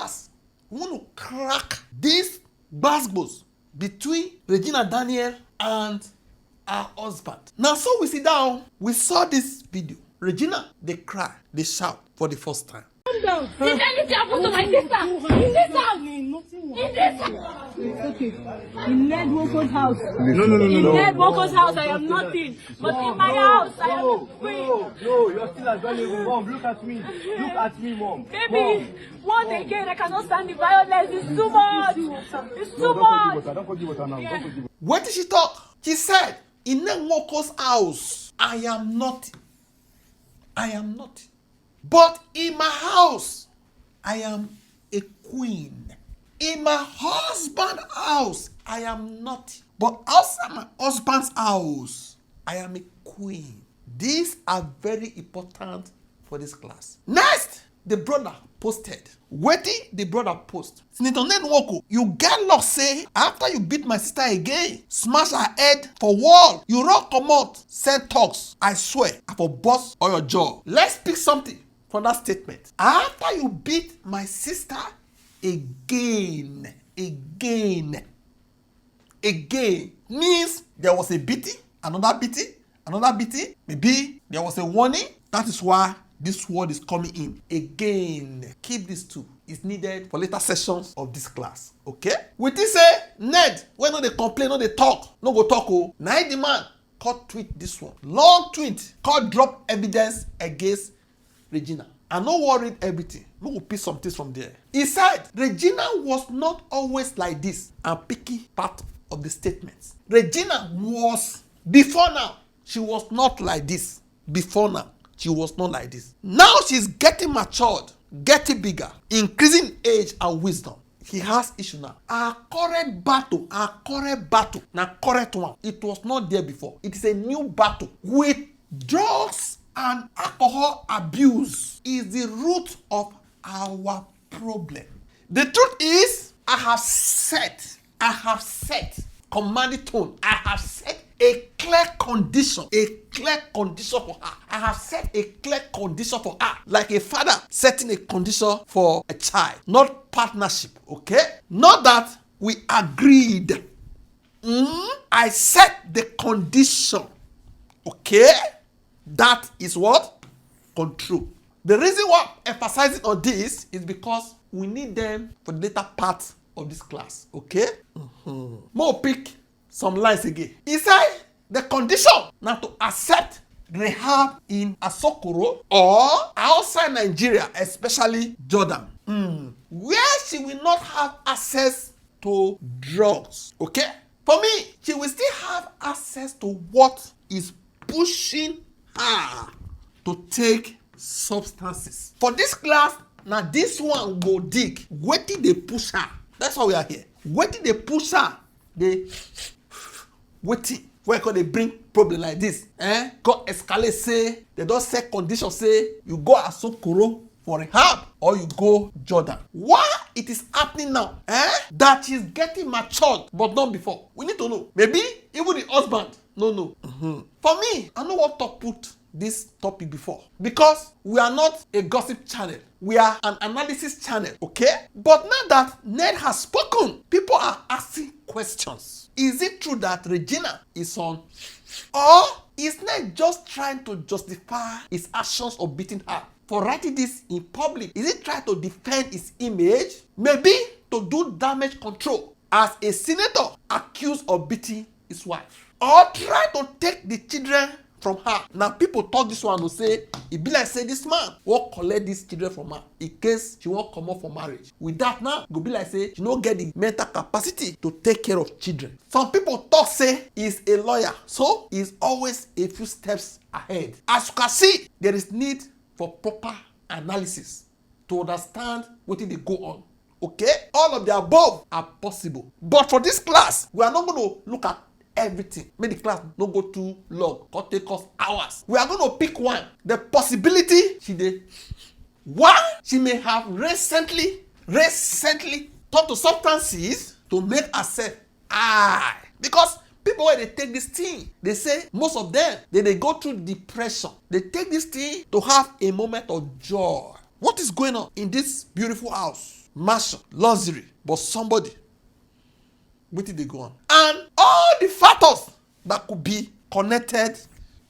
class, we want to crack this gbasgbos between Regina Daniel and her husband. Now, so we sit down, we saw this video. Regina, they cry, they shout for the first time. Did anything happen to my sister? In this house? In this house? It's okay. In Ned Nwoko's house. No. In Ned Nwoko's house, I am nothing. But in my house, I am a queen. No, you're still available. Mom, look at me. Look at me, Mom. Baby, once again, I cannot stand the violence. It's too much. It's too much. Don't forgive water now. Don't forgive water. What did she talk? She said, in Ned Nwoko's house, I am nothing. I am nothing. But in my house, I am a queen. In my husband's house, I am nothing. But outside my husband's house, I am a queen. These are very important for this class. Next, the brother posted. Wetin the brother post? Senator Ned Nwoko, you get luck say after you beat my sister again, smash her head for wall, you run comot, send talks. I swear, I for bust on your jaw. Let's pick something from that statement. After you beat my sister again means there was a beating, another beating, maybe there was a warning. That is why this word is coming in again. Keep these two. It's needed for later sessions of this class. Okay? With this say, Ned, when no they complain, no they talk, no go talk. Oh, now the man called tweet this one. Long tweet called drop evidence against Regina. I no worried everything. We will pick some things from there. He said, Regina was not always like this. I'm picking part of the statements. Regina was, before now, she was not like this. Before now, she was not like this. Now she's getting matured, getting bigger, increasing age and wisdom. He has issue now. Our current battle, now correct one. It was not there before. It is a new battle with drugs and alcohol abuse is the root of our problem. The truth is, I have set commanding tone. I have set a clear condition for her. I have set a clear condition for her, like a father setting a condition for a child, not partnership. Okay, not that we agreed. I set the condition. Okay. That is what? Control. The reason why I'm emphasizing on this is because we need them for the later part of this class. Okay? More pick some lines again. He said the condition now to accept rehab in Asokoro or outside Nigeria, especially Jordan, where she will not have access to drugs. Okay? For me, she will still have access to what is pushing her to take substances. For this class, now this one go dig. Wetin dey push her? That's why we are here. Wetin dey push her? They wetin wey come dey bring problem like this? Go escalate say they don set condition say you go Asokoro for rehab or you go Jordan. Why it is happening now? That she's getting matured but not before. We need to know. Maybe even the husband no. For me, I know what to put this topic before because we are not a gossip channel. We are an analysis channel, okay? But now that Ned has spoken, people are asking questions. Is it true that Regina is on, or is Ned just trying to justify his actions of beating her? For writing this in public, is he trying to defend his image? Maybe to do damage control as a senator accused of beating his wife, or try to take the children from her. Now people talk this one to say e be like say this man wan collect these children from her in case she wan comot for marriage. With that now go be like say she no get the mental capacity to take care of children. Some people talk say he's a lawyer, so he's always a few steps ahead. As you can see, there is need for proper analysis to understand wetin dey go on. Okay, all of the above are possible, but for this class we are not going to look at everything. Make the class no go too long, go take us hours. We are going to pick one. The possibility she did. One, she may have recently turned to substances to make herself high. Because people when they take this thing, they say most of them they go through depression. They take this thing to have a moment of joy. What is going on in this beautiful house? mansion, luxury, but somebody, wetin dey go on? And all the factors that could be connected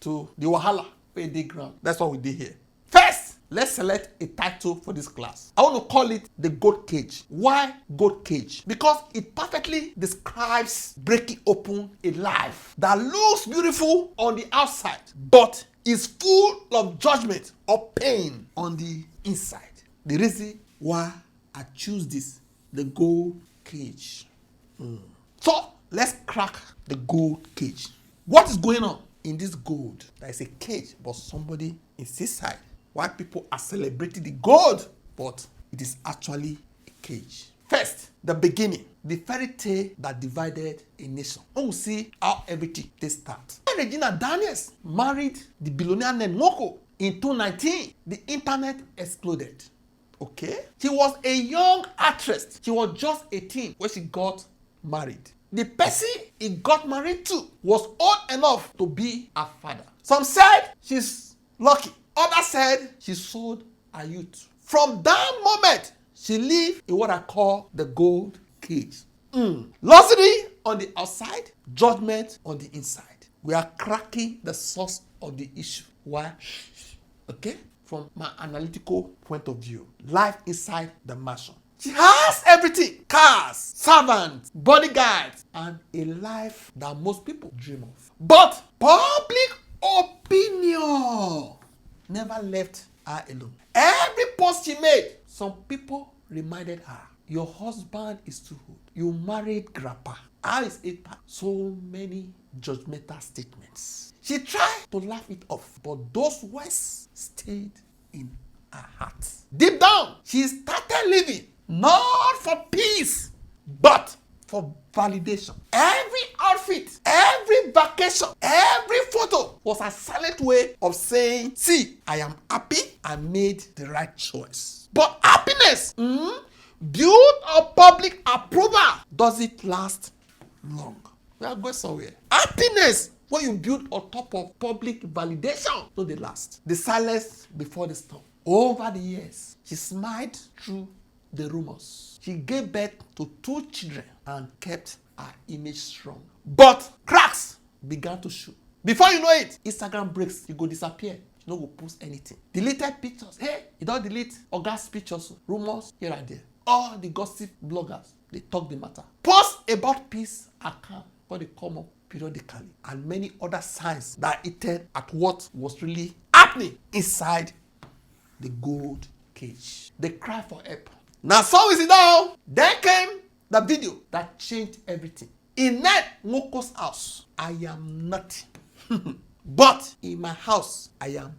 to the wahala wey dey ground. That's what we did here. First, let's select a title for this class. I want to call it the goat cage. Why goat cage? Because it perfectly describes breaking open a life that looks beautiful on the outside, but is full of judgment or pain on the inside. The reason why I choose this, the goat cage. So let's crack the gold cage. What is going on in this gold? There is a cage, but somebody is inside. Why people are celebrating the gold, but it is actually a cage. First, the beginning, the fairy tale that divided a nation. We will see how everything they start. When Regina Daniels married the billionaire Ned Nwoko in 2019, the internet exploded. Okay? She was a young actress. She was just 18 when she got married. The person he got married to was old enough to be her father. Some said she's lucky. Others said she sold her youth. From that moment, she lived in what I call the gold cage. Luxury on the outside, judgment on the inside. We are cracking the source of the issue. Why? Okay? From my analytical point of view, life inside the mansion. She has everything: cars, servants, bodyguards, and a life that most people dream of. But public opinion never left her alone. Every post she made, some people reminded her, your husband is too old. You married grandpa. How is it? So many judgmental statements. She tried to laugh it off, but those words stayed in her heart. Deep down, she started living not for peace, but for validation. Every outfit, every vacation, every photo was a silent way of saying, see, I am happy, I made the right choice. But happiness, built on public approval, does it last long? We are going somewhere. Happiness, when you build on top of public validation, no dey last. The silence before the storm. Over the years, she smiled through the rumors. She gave birth to 2 children and kept her image strong. But cracks began to show. Before you know it, Instagram breaks, you go disappear. You no go post anything. Deleted pictures. Hey, you don't delete Oga's pictures. Rumors here and there. All the gossip bloggers, they talk the matter. Post about peace and calm before they come up periodically. And many other signs that hinted at what was really happening inside the gold cage. They cry for help. Now, so is it now? Then came the video that changed everything. In Ned Nwoko's house, I am nothing. But in my house, I am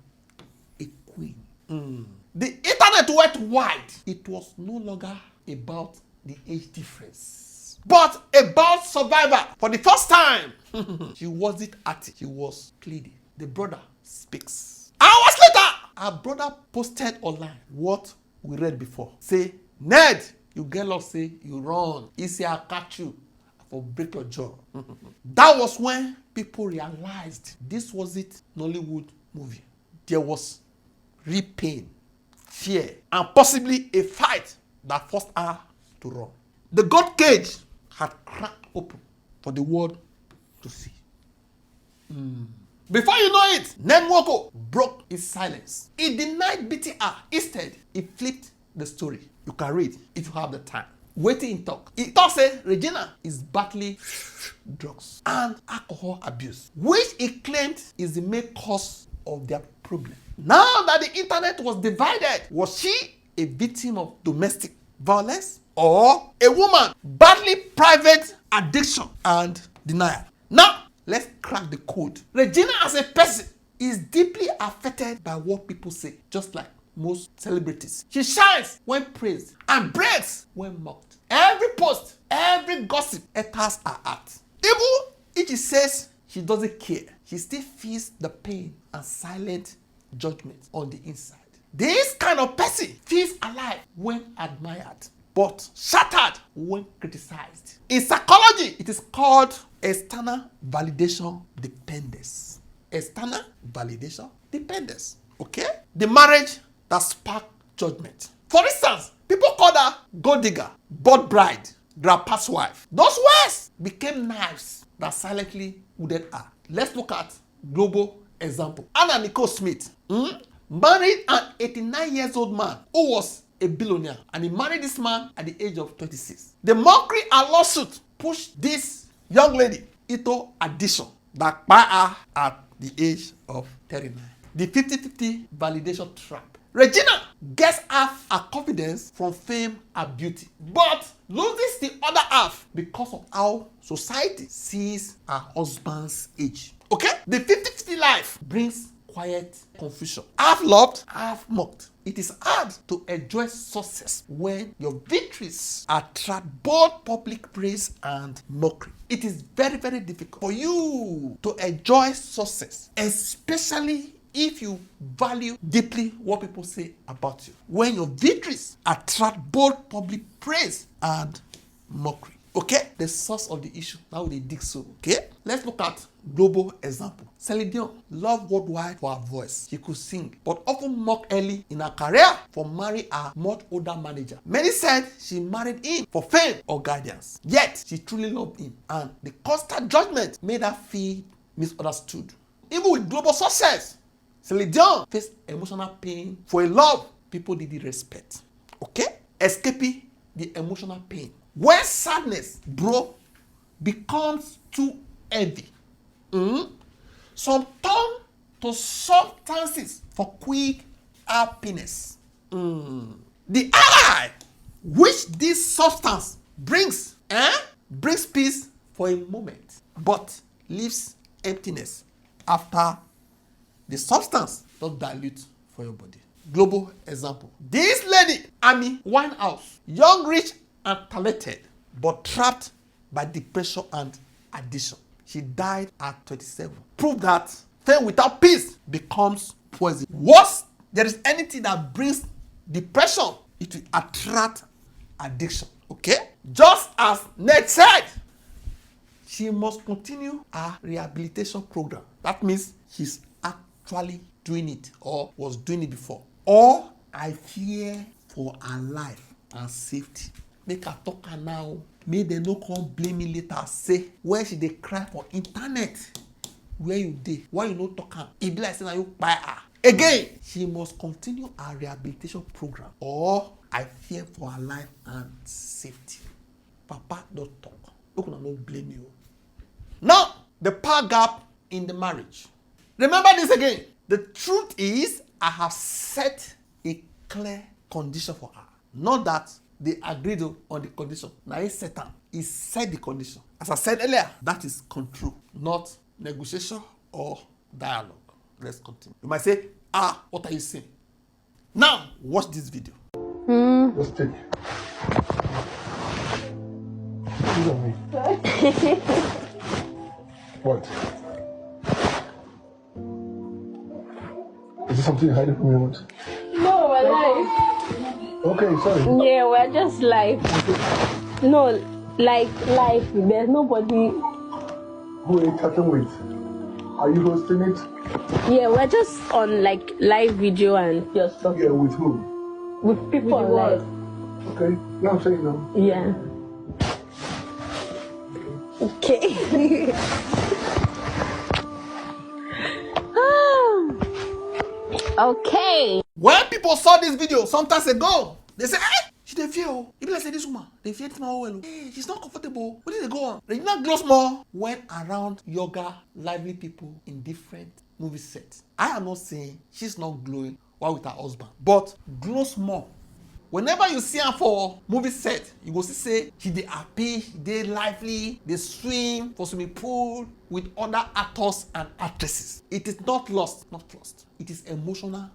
a queen. The internet went wide. It was no longer about the age difference, but about survivor. For the first time, she wasn't acting, she was pleading. The brother speaks. Hours later, her brother posted online what we read before. Say, Ned, you get lost, say you run. He say, I'll catch you. For break your jaw. That was when people realized this wasn't Nollywood movie. There was real pain, fear, and possibly a fight that forced her to run. The gold cage had cracked open for the world to see. Before you know it, Ned Nwoko broke his silence. He denied beating her. Instead, he flipped the story. You can read if you have the time. Waiting in talk. He talk say Regina is battling drugs and alcohol abuse, which he claimed is the main cause of their problem. Now that the internet was divided, was she a victim of domestic violence or a woman battling private addiction and denial? Now, let's crack the code. Regina as a person is deeply affected by what people say, just like most celebrities. She shines when praised and breaks when mocked. Every post, every gossip enters her heart. Even if she says she doesn't care, she still feels the pain and silent judgment on the inside. This kind of person feels alive when admired, but shattered when criticized. In psychology, it is called external validation dependence. External validation dependence. Okay? The marriage that sparked judgment. For instance, people called her gold digger, bought bride, grandpa's wife. Those words became knives that silently wounded her. Let's look at global example. Anna Nicole Smith married an 89 years old man who was a billionaire, and he married this man at the age of 26. The mockery and lawsuit pushed this young lady into addiction that by her at the age of 39. The 50-50 validation trap. Regina gets half her confidence from fame and beauty, but loses the other half because of how society sees her husband's age. Okay? The 50-50 life brings quiet confusion. Half loved, half mocked. It is hard to enjoy success when your victories attract both public praise and mockery. It is very, very difficult for you to enjoy success, especially if you value deeply what people say about you. When your victories attract both public praise and mockery. Okay? The source of the issue. Now they dig so. Okay? Let's look at global example. Celine Dion loved worldwide for her voice. She could sing, but often mocked early in her career for marrying a much older manager. Many said she married him for fame or guidance. Yet, she truly loved him, and the constant judgment made her feel misunderstood. Even with global success, Celine Dion faced emotional pain for a love people didn't respect. Okay? Escaping the emotional pain. When sadness, bro, becomes too heavy, some turn to substances for quick happiness. The high which this substance brings peace for a moment, but leaves emptiness after the substance don't dilute for your body. Global example. This lady, Amy Winehouse, young, rich, and talented, but trapped by depression and addiction. She died at 27. Prove that fame without peace becomes poison. Once there is anything that brings depression, it will attract addiction. Okay? Just as Ned said, she must continue her rehabilitation program. That means she's actually doing it or was doing it before. Or I fear for her life and safety. Make her talk her now. Make dem no come blame me later. Say where she dey cry for internet. Where you dey? Why you no talk am? E be like say na you kpai her. Again, she must continue her rehabilitation program or I fear for her life and safety. Papa don talk. Make una no blame you. Now, the power gap in the marriage. Remember this again. The truth is, I have set a clear condition for her. Not that they agreed on the condition. Now he set am. He set the condition. As I said earlier, that is control, not negotiation or dialogue. Let's continue. You might say, what are you saying? Now, watch this video. Let's take it. Look at me. What? Is this something you're hiding from me? What? No, we're live. Okay, sorry. Yeah, we're just live. No, like live. There's nobody. Who are you chatting with? Are you hosting it? Yeah, we're just on like live video and just talking. Yeah, with who? With people on live. Okay, now I'm saying no. Yeah. Okay. Okay. When people saw this video some time ago, they say, she dey fear. If like say this woman, they fear this man well. Hey, she's not comfortable. What did they go on? Regina glows more when around yoga, lively people in different movie sets. I am not saying she's not glowing while with her husband, but glows more. Whenever you see her for movie set, you go see say she dey happy, she dey lively, dey swim for swimming pool with other actors and actresses. It is not lost. It is emotional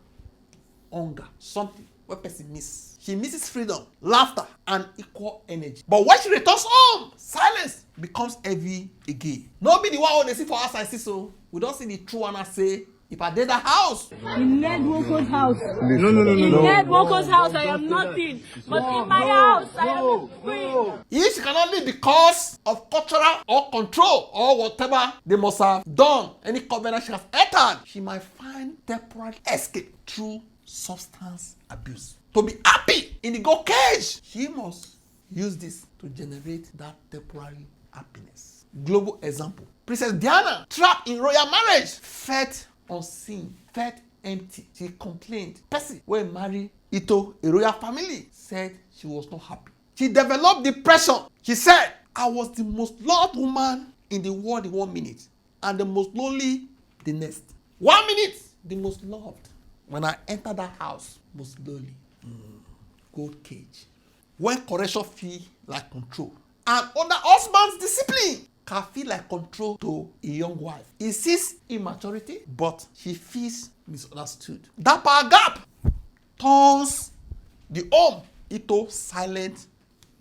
hunger, something where person miss. She misses freedom, laughter, and equal energy. But when she returns home, silence becomes heavy again. No be the one they see for us, I see so. We don't see the true one. I say, if I did the house. In Ned Nwoko's house. No. In Ned Nwoko's house, I am nothing. But in my house, I am free. If she cannot leave because of cultural or control or whatever they must have done, any covenant she has entered, she might find temporary escape through substance abuse. to be happy in the goat cage, she must use this to generate that temporary happiness. Global example. Princess Diana, trapped in royal marriage, felt unseen, felt empty. She complained. Percy, when married into a royal family, said she was not happy. She developed depression. She said, I was the most loved woman in the world in 1 minute, and the most lonely the next. 1 minute, the most loved. When I entered that house, most lonely. Gold cage. When correction feel like control, and other husband's discipline can feel like control to a young wife. It sees immaturity, but she feels misunderstood. That power gap turns the home into silent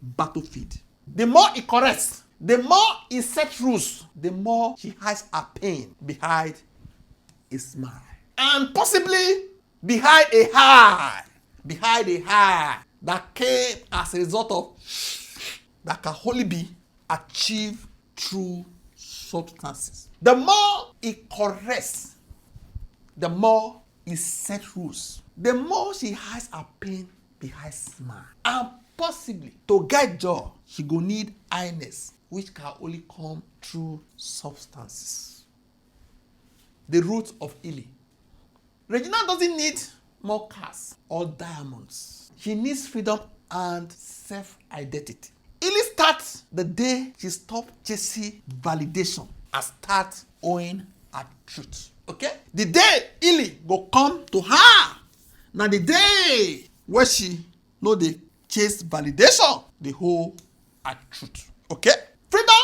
battlefield. The more he corrects, the more he sets rules, the more she hides her pain behind a smile. And possibly behind a high that came as a result of that can only be achieved through substances. The more he corrects, the more he sets rules, the more she hides her pain behind smile. And possibly to get joy, she go need highness, which can only come through substances. The root of healing. Regina doesn't need more cars or diamonds. She needs freedom and self-identity. Healing starts the day she stops chasing validation and starts owning her truth. Okay? The day healing go come to her, now the day where she no dey chase validation, the whole her truth. Okay? Freedom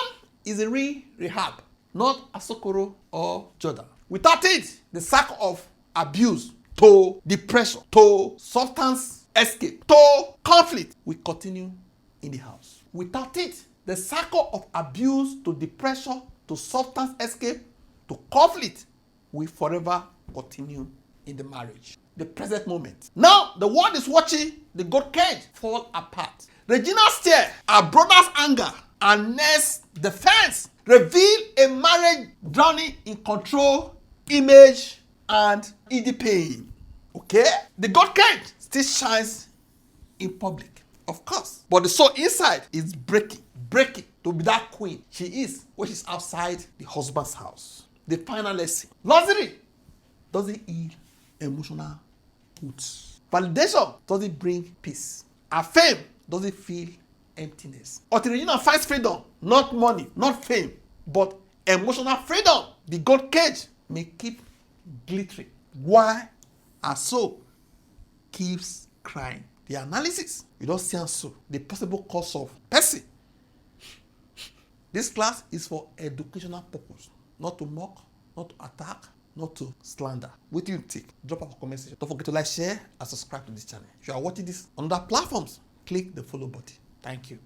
is a real rehab, not Asokoro or Jordan. Without it, the cycle of abuse to depression to substance escape to conflict will continue in the house. Without it, the cycle of abuse to depression to substance escape to conflict will forever continue in the marriage. The present moment. Now, the world is watching the goat cage fall apart. Regina's tear, her brother's anger, and Ned's defense reveal a marriage drowning in control, image, and in the pain. Okay? The goat cage still shines in public, of course, but the soul inside is breaking to be that queen she is when she's outside the husband's house. The final lesson. Luxury doesn't heal emotional wounds. Validation doesn't bring peace. And fame doesn't feel emptiness. Until Regina finds freedom, not money, not fame, but emotional freedom, the goat cage may keep glittering. Why? Her soul keeps crying. The analysis, you don't see so. The possible cause of Percy. This class is for educational purpose, not to mock, not to attack, not to slander. What do you think? Drop a comment section. Don't forget to like, share, and subscribe to this channel. If you are watching this on other platforms, click the follow button. Thank you.